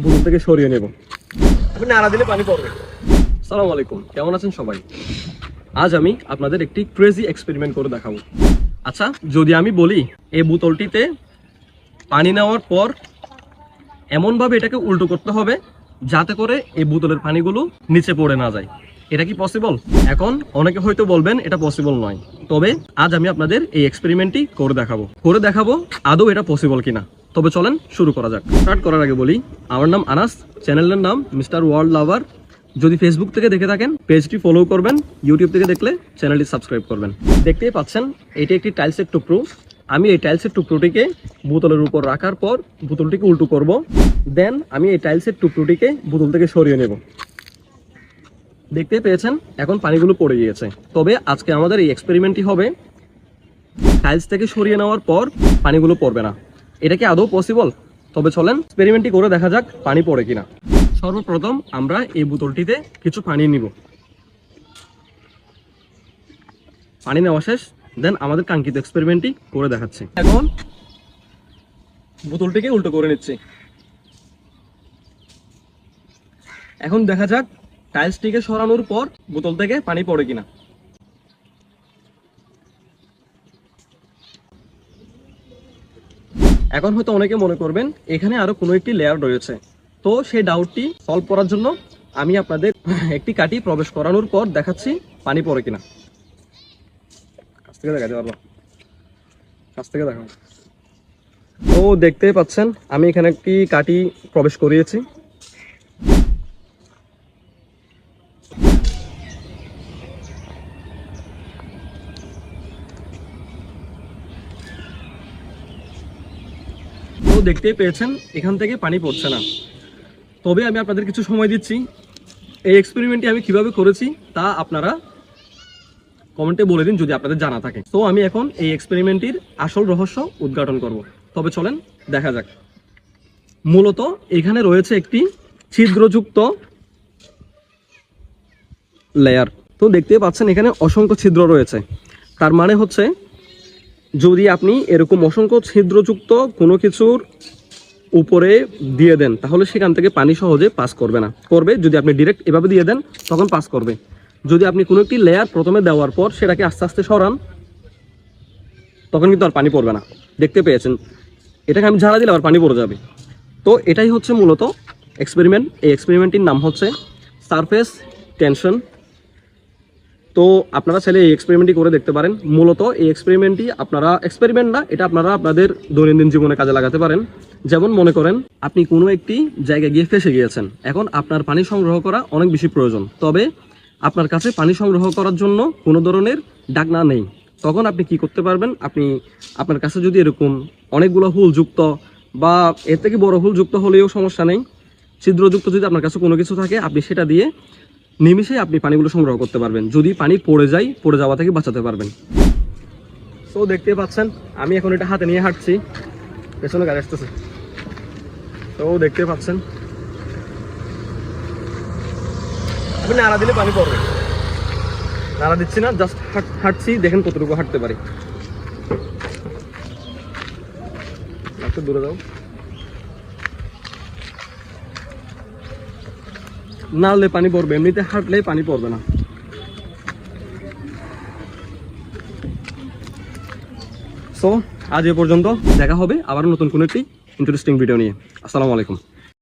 বোতল থেকে সরিয়ে নেব। আপনি নাড়া দিলে পানি পড়বে। আসসালামু আলাইকুম, কেমন আছেন সবাই? আজ আমি আপনাদের একটি ক্রেজি এক্সপেরিমেন্ট করে দেখাবো। আচ্ছা, যদি আমি বলি এই বোতলটিতে পানি নেওয়ার পর এমনভাবে এটাকে উল্টো করতে হবে যাতে করে এই বোতলের পানিগুলো নিচে পড়ে না যায়, এটা কি পসিবল? এখন অনেকে হয়তো বলবেন এটা পসিবল নয়, তবে আজ আমি আপনাদের এই এক্সপেরিমেন্টটি করে দেখাবো আদৌ এটা পসিবল কিনা। তবে চলেন শুরু করা যাক। স্টার্ট করার আগে বলি, আমার নাম আনাস, চ্যানেলের নাম মিস্টার ওয়ার্ল্ড লাভার। যদি ফেসবুক থেকে দেখে থাকেন পেজটি ফলো করবেন, ইউটিউব থেকে দেখলে চ্যানেলটি সাবস্ক্রাইব করবেন। দেখতেই পাচ্ছেন এটি একটি টাইলসের টুকরো। আমি এই টাইলসের টুকরোটিকে বোতলের উপর রাখার পর বোতলটিকে উল্টো করব, দেন আমি এই টাইলসের টুকরোটিকে বোতল থেকে সরিয়ে নেব। দেখতে পেয়েছেন এখন পানিগুলো পড়ে গিয়েছে। তবে আজকে আমাদের এই এক্সপেরিমেন্টটি হবে টাইলস থেকে সরিয়ে নেওয়ার পর পানিগুলো পড়বে না। এটা কি আদৌ পসিবল? তবে চলেন এক্সপেরিমেন্টটি করে দেখা যাক পানি পড়ে কিনা। সর্বপ্রথম আমরা এই বোতলটিতে কিছু পানি নিব। পানি নেওয়া শেষ, দেন আমাদের কাঙ্ক্ষিত এক্সপেরিমেন্টটি করে দেখাচ্ছি। এখন বোতলটিকে উল্টো করে নিচ্ছি। এখন দেখা যাক টাইলসটিকে সরানোর পর বোতল থেকে পানি পড়ে কিনা। এখন হয়তো অনেকে মনে করবেন এখানে আরো কোনো একটি লেয়ার রয়েছে, তো সেই ডাউটটি সলভ করার জন্য আমি আপনাদের একটি কাঠি প্রবেশ করানোর পর দেখাচ্ছি পানি পড়ে কিনা। কাছ থেকে দেখাতে পারবো, কাছ থেকে দেখাবো। তো দেখতেই পাচ্ছেন আমি এখানে একটি কাঠি প্রবেশ করিয়েছি। তো দেখতেই পেয়েছেন এখান থেকে পানি পড়ছে না। তবে আমি আপনাদের কিছু সময় দিচ্ছি। এই এক্সপেরিমেন্টটি আমি কিভাবে করেছি তা আপনারা কমেন্টে বলে দিন যদি আপনাদের জানা থাকে। তো আমি এখন এই এক্সপেরিমেন্টটির আসল রহস্য উদ্ঘাটন করব। তবে চলেন দেখা যাক। মূলত এখানে রয়েছে একটি ছিদ্রযুক্ত লেয়ার। তো দেখতে পাচ্ছেন এখানে অসংখ্য ছিদ্র রয়েছে। তার মানে হচ্ছে যদি আপনি এরকম অসংখ্য ছিদ্রযুক্ত কোনো কিছুর উপরে দিয়ে দেন তাহলে সেখান থেকে পানি সহজে পাস করবে না। করবে যদি আপনি ডিরেক্ট এভাবে দিয়ে দেন তখন পাস করবে। যদি আপনি কোনো একটি লেয়ার প্রথমে দেওয়ার পর সেটাকে আস্তে আস্তে সরান তখন কিন্তু আর পানি পড়বে না। দেখতে পেয়েছেন এটাকে আমি ঝাড়া দিলে আবার পানি পড়ে যাবে। তো এটাই হচ্ছে মূলত এক্সপেরিমেন্ট। এই এক্সপেরিমেন্টটির নাম হচ্ছে সারফেস টেনশন। তো আপনারা চাইলে এই এক্সপেরিমেন্টটি করে দেখতে পারেন। মূলত এই এক্সপেরিমেন্টটি আপনারা এক্সপেরিমেন্ট না, এটা আপনারা আপনাদের দৈনন্দিন জীবনে কাজে লাগাতে পারেন। যেমন মনে করেন আপনি কোনো একটি জায়গায় গিয়ে ফেঁসে গিয়েছেন, এখন আপনার পানি সংগ্রহ করা অনেক বেশি প্রয়োজন, তবে আপনার কাছে পানি সংগ্রহ করার জন্য কোনো ধরনের ডাকনা নেই। তখন আপনি কি করতে পারবেন, আপনি আপনার কাছে যদি এরকম অনেকগুলো হুল যুক্ত বা এর থেকে বড় হুল যুক্ত হলেও সমস্যা নেই, ছিদ্রযুক্ত যদি আপনার কাছে কোনো কিছু থাকে আপনি সেটা দিয়ে নিমিষে আপনি পানিগুলো সংগ্রহ করতে পারবেন। যদি পানি পড়ে যায় পড়ে যাওয়া থেকে বাঁচাতে পারবেন। তো দেখতে পাচ্ছেন আমি এখন এটা হাতে নিয়ে হাঁটছি, পেছনে গাড়ি আসতেছে। তো দেখতে পাচ্ছেন আপনি নাড়া দিলে পানি পড়বে। নাড়া দিচ্ছি না, জাস্ট হাঁটছি, দেখেন কতটুকু হাঁটতে পারি। একটু দূরে যাও। নাড়লে পানি পড়বে, এমনিতে হাঁটলে পানি পড়বে না। সো আজ এ পর্যন্ত, দেখা হবে আবার নতুন কোনো একটি ইন্টারেস্টিং ভিডিও নিয়ে। আসসালামু আলাইকুম।